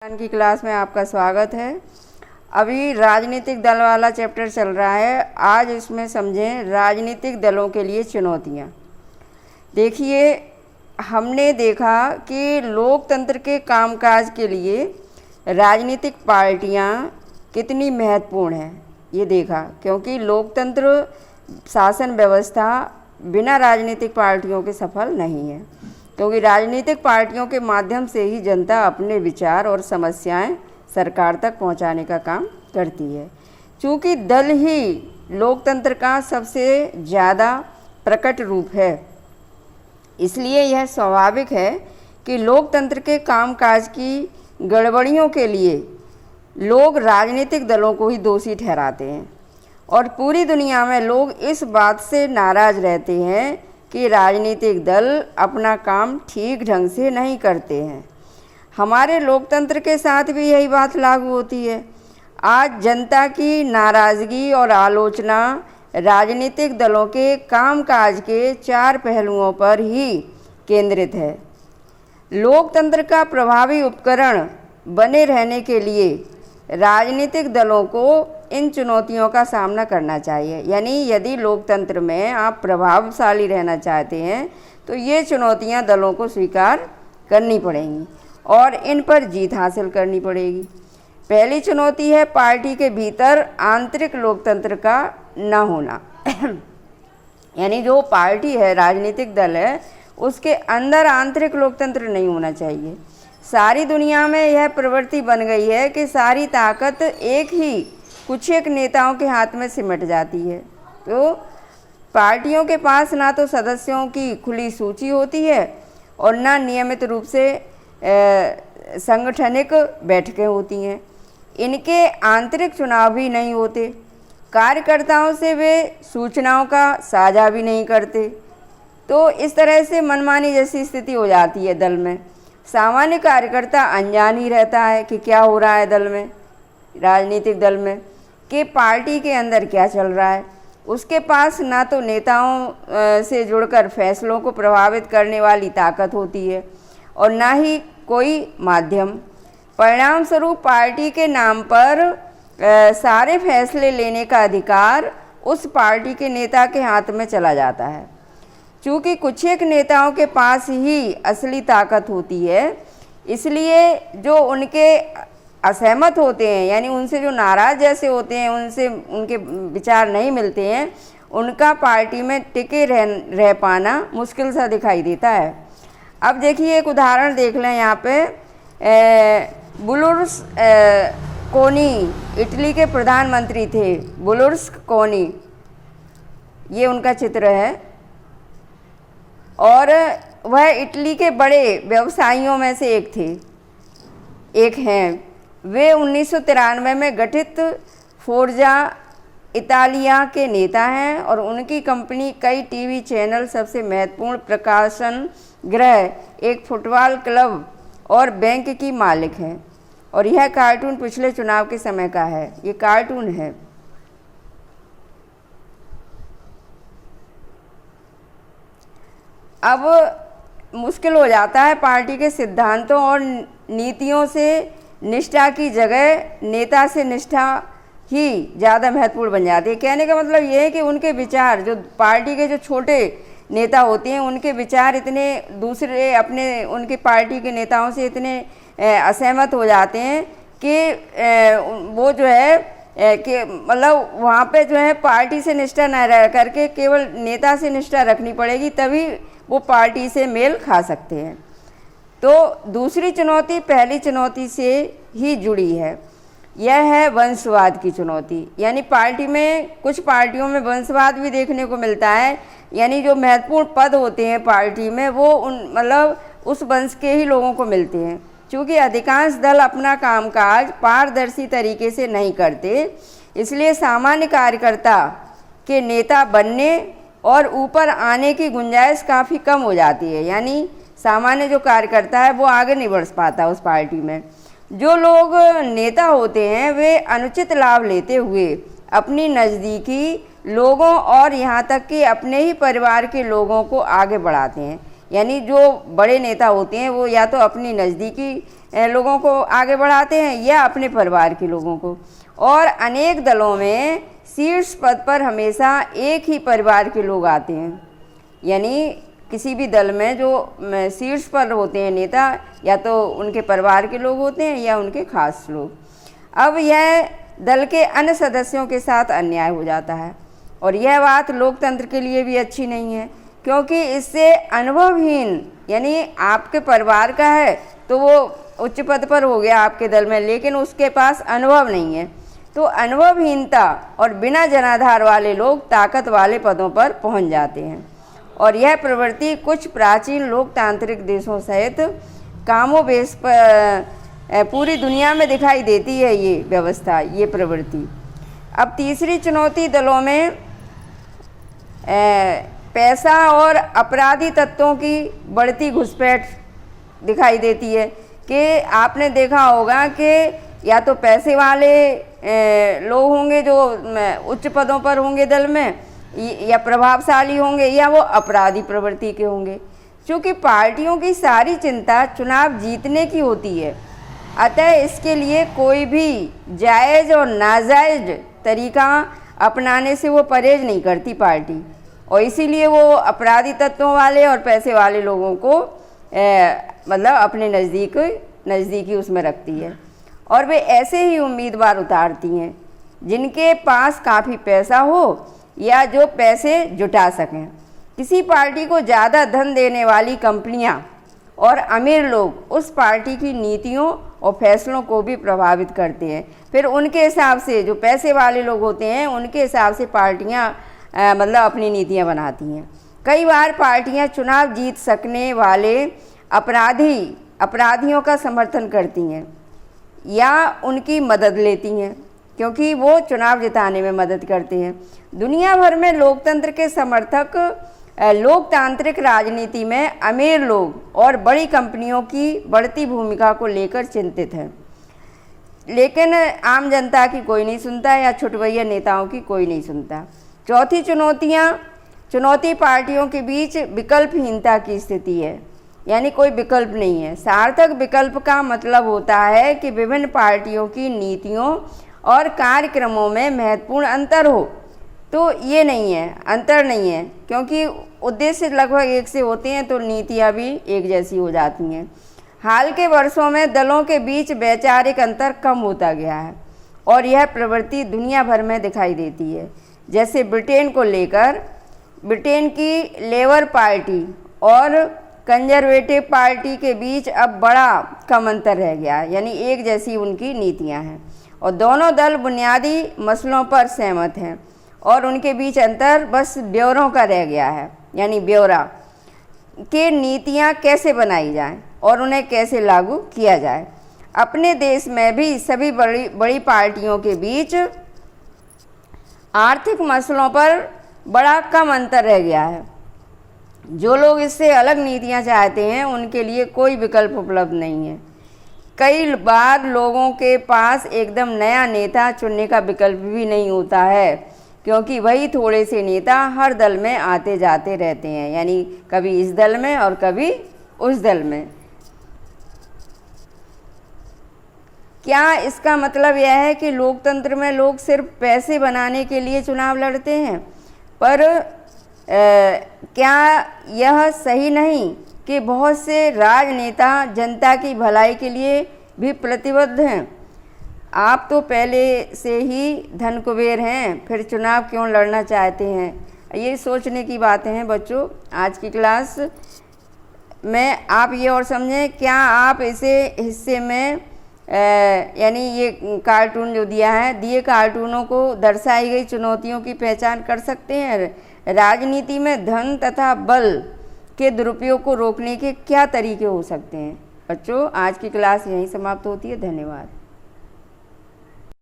की क्लास में आपका स्वागत है। अभी राजनीतिक दल वाला चैप्टर चल रहा है। आज इसमें समझें राजनीतिक दलों के लिए चुनौतियाँ। देखिए, हमने देखा कि लोकतंत्र के कामकाज के लिए राजनीतिक पार्टियाँ कितनी महत्वपूर्ण हैं, ये देखा। क्योंकि लोकतंत्र शासन व्यवस्था बिना राजनीतिक पार्टियों के सफल नहीं है, क्योंकि राजनीतिक पार्टियों के माध्यम से ही जनता अपने विचार और समस्याएं सरकार तक पहुंचाने का काम करती है। चूँकि दल ही लोकतंत्र का सबसे ज़्यादा प्रकट रूप है, इसलिए यह स्वाभाविक है कि लोकतंत्र के कामकाज की गड़बड़ियों के लिए लोग राजनीतिक दलों को ही दोषी ठहराते हैं। और पूरी दुनिया में लोग इस बात से नाराज़ रहते हैं कि राजनीतिक दल अपना काम ठीक ढंग से नहीं करते हैं। हमारे लोकतंत्र के साथ भी यही बात लागू होती है। आज जनता की नाराज़गी और आलोचना राजनीतिक दलों के कामकाज के 4 पहलुओं पर ही केंद्रित है। लोकतंत्र का प्रभावी उपकरण बने रहने के लिए राजनीतिक दलों को इन चुनौतियों का सामना करना चाहिए। यानी यदि लोकतंत्र में आप प्रभावशाली रहना चाहते हैं तो ये चुनौतियां दलों को स्वीकार करनी पड़ेंगी और इन पर जीत हासिल करनी पड़ेगी। पहली चुनौती है पार्टी के भीतर आंतरिक लोकतंत्र का न होना। यानी जो पार्टी है, राजनीतिक दल है, उसके अंदर आंतरिक लोकतंत्र नहीं होना चाहिए। सारी दुनिया में यह प्रवृत्ति बन गई है कि सारी ताकत कुछ एक नेताओं के हाथ में सिमट जाती है। तो पार्टियों के पास ना तो सदस्यों की खुली सूची होती है और ना नियमित रूप से संगठनिक बैठकें होती हैं। इनके आंतरिक चुनाव भी नहीं होते। कार्यकर्ताओं से वे सूचनाओं का साझा भी नहीं करते। तो इस तरह से मनमानी जैसी स्थिति हो जाती है दल में। सामान्य कार्यकर्ता अनजान ही रहता है कि क्या हो रहा है दल में, राजनीतिक दल में, कि पार्टी के अंदर क्या चल रहा है। उसके पास ना तो नेताओं से जुड़कर फैसलों को प्रभावित करने वाली ताकत होती है और ना ही कोई माध्यम। परिणाम स्वरूप पार्टी के नाम पर सारे फैसले लेने का अधिकार उस पार्टी के नेता के हाथ में चला जाता है। चूँकि कुछ एक नेताओं के पास ही असली ताकत होती है, इसलिए जो उनके असहमत होते हैं, यानी उनसे जो नाराज़ जैसे होते हैं, उनसे उनके विचार नहीं मिलते हैं, उनका पार्टी में टिके रह पाना मुश्किल सा दिखाई देता है। अब देखिए, एक उदाहरण देख लें यहाँ पे। बुर्लुस्कोनी इटली के प्रधानमंत्री थे। बुर्लुस्कोनी, ये उनका चित्र है और वह इटली के बड़े व्यवसायियों में से एक हैं। वे 1993 में गठित फोर्जा इतालिया के नेता हैं और उनकी कंपनी कई टीवी चैनल, सबसे महत्वपूर्ण प्रकाशन गृह, एक फुटबॉल क्लब और बैंक की मालिक हैं। और यह कार्टून पिछले चुनाव के समय का है। ये कार्टून है। अब मुश्किल हो जाता है पार्टी के सिद्धांतों और नीतियों से निष्ठा की जगह नेता से निष्ठा ही ज़्यादा महत्वपूर्ण बन जाती है। कहने का मतलब ये है कि उनके विचार, जो पार्टी के जो छोटे नेता होते हैं, उनके विचार इतने दूसरे उनके पार्टी के नेताओं से इतने असहमत हो जाते हैं कि वो जो है कि मतलब वहाँ पे जो है पार्टी से निष्ठा न रह करके केवल नेता से निष्ठा रखनी पड़ेगी, तभी वो पार्टी से मेल खा सकते हैं। तो दूसरी चुनौती पहली चुनौती से ही जुड़ी है। यह है वंशवाद की चुनौती। यानी पार्टी में, कुछ पार्टियों में वंशवाद भी देखने को मिलता है। यानी जो महत्वपूर्ण पद होते हैं पार्टी में, वो उस वंश के ही लोगों को मिलते हैं। क्योंकि अधिकांश दल अपना कामकाज पारदर्शी तरीके से नहीं करते, इसलिए सामान्य कार्यकर्ता के नेता बनने और ऊपर आने की गुंजाइश काफ़ी कम हो जाती है। यानी सामान्य जो कार्यकर्ता है वो आगे नहीं बढ़ पाता उस पार्टी में। जो लोग नेता होते हैं वे अनुचित लाभ लेते हुए अपनी नज़दीकी लोगों और यहाँ तक कि अपने ही परिवार के लोगों को आगे बढ़ाते हैं। यानी जो बड़े नेता होते हैं वो या तो अपनी नज़दीकी लोगों को आगे बढ़ाते हैं या अपने परिवार के लोगों को। और अनेक दलों में शीर्ष पद पर हमेशा एक ही परिवार के लोग आते हैं, यानी किसी भी दल में जो शीर्ष पर होते हैं नेता, या तो उनके परिवार के लोग होते हैं या उनके खास लोग। अब यह दल के अन्य सदस्यों के साथ अन्याय हो जाता है, और यह बात लोकतंत्र के लिए भी अच्छी नहीं है, क्योंकि इससे अनुभवहीन, यानी आपके परिवार का है तो वो उच्च पद पर हो गया आपके दल में, लेकिन उसके पास अनुभव नहीं है, तो अनुभवहीनता और बिना जनाधार वाले लोग ताकत वाले पदों पर पहुंच जाते हैं। और यह प्रवृत्ति कुछ प्राचीन लोकतांत्रिक देशों सहित कामोबेश पर पूरी दुनिया में दिखाई देती है, ये व्यवस्था, ये प्रवृत्ति। अब तीसरी चुनौती दलों में पैसा और अपराधी तत्वों की बढ़ती घुसपैठ दिखाई देती है कि आपने देखा होगा कि या तो पैसे वाले लोग होंगे जो उच्च पदों पर होंगे दल में, या प्रभावशाली होंगे, या वो अपराधी प्रवृत्ति के होंगे। क्योंकि पार्टियों की सारी चिंता चुनाव जीतने की होती है, अतः इसके लिए कोई भी जायज़ और नाजायज़ तरीका अपनाने से वो परहेज नहीं करती पार्टी, और इसीलिए वो अपराधी तत्वों वाले और पैसे वाले लोगों को मतलब अपने नज़दीकी उसमें रखती है, और वे ऐसे ही उम्मीदवार उतारती हैं जिनके पास काफ़ी पैसा हो या जो पैसे जुटा सकें। किसी पार्टी को ज़्यादा धन देने वाली कंपनियां और अमीर लोग उस पार्टी की नीतियों और फैसलों को भी प्रभावित करते हैं। फिर उनके हिसाब से जो पैसे वाले लोग होते हैं उनके हिसाब से पार्टियां मतलब अपनी नीतियां बनाती हैं। कई बार पार्टियां चुनाव जीत सकने वाले अपराधियों का समर्थन करती हैं या उनकी मदद लेती हैं, क्योंकि वो चुनाव जिताने में मदद करते हैं। दुनिया भर में लोकतंत्र के समर्थक लोकतांत्रिक राजनीति में अमीर लोग और बड़ी कंपनियों की बढ़ती भूमिका को लेकर चिंतित हैं, लेकिन आम जनता की कोई नहीं सुनता या छुटभैया नेताओं की कोई नहीं सुनता। चौथी चुनौती पार्टियों के बीच विकल्पहीनता की स्थिति है, यानी कोई विकल्प नहीं है। सार्थक विकल्प का मतलब होता है कि विभिन्न पार्टियों की नीतियों और कार्यक्रमों में महत्वपूर्ण अंतर हो, तो ये नहीं है, अंतर नहीं है, क्योंकि उद्देश्य लगभग एक से होते हैं तो नीतियाँ भी एक जैसी हो जाती हैं। हाल के वर्षों में दलों के बीच वैचारिक अंतर कम होता गया है, और यह प्रवृत्ति दुनिया भर में दिखाई देती है। जैसे ब्रिटेन को लेकर ब्रिटेन की लेबर पार्टी और कंजर्वेटिव पार्टी के बीच अब बड़ा कम अंतर रह गया है, यानी एक जैसी उनकी नीतियां हैं, और दोनों दल बुनियादी मसलों पर सहमत हैं, और उनके बीच अंतर बस ब्यौरों का रह गया है, यानी ब्यौरा कि नीतियां कैसे बनाई जाएं और उन्हें कैसे लागू किया जाए। अपने देश में भी सभी बड़ी पार्टियों के बीच आर्थिक मसलों पर बड़ा कम अंतर रह गया है। जो लोग इससे अलग नीतियां चाहते हैं उनके लिए कोई विकल्प उपलब्ध नहीं है। कई बार लोगों के पास एकदम नया नेता चुनने का विकल्प भी नहीं होता है, क्योंकि वही थोड़े से नेता हर दल में आते जाते रहते हैं, यानी कभी इस दल में और कभी उस दल में। क्या इसका मतलब यह है कि लोकतंत्र में लोग सिर्फ पैसे बनाने के लिए चुनाव लड़ते हैं? पर क्या यह सही नहीं कि बहुत से राजनेता जनता की भलाई के लिए भी प्रतिबद्ध हैं? आप तो पहले से ही धन कुबेर हैं, फिर चुनाव क्यों लड़ना चाहते हैं? ये सोचने की बातें हैं बच्चों। आज की क्लास में आप ये और समझें, क्या आप इसे हिस्से में यानी ये कार्टून जो दिया है, दिए कार्टूनों को दर्शाई गई चुनौतियों की पहचान कर सकते हैं? राजनीति में धन तथा बल के दुरुपयोग को रोकने के क्या तरीके हो सकते हैं? बच्चों, आज की क्लास यहीं समाप्त होती है। धन्यवाद।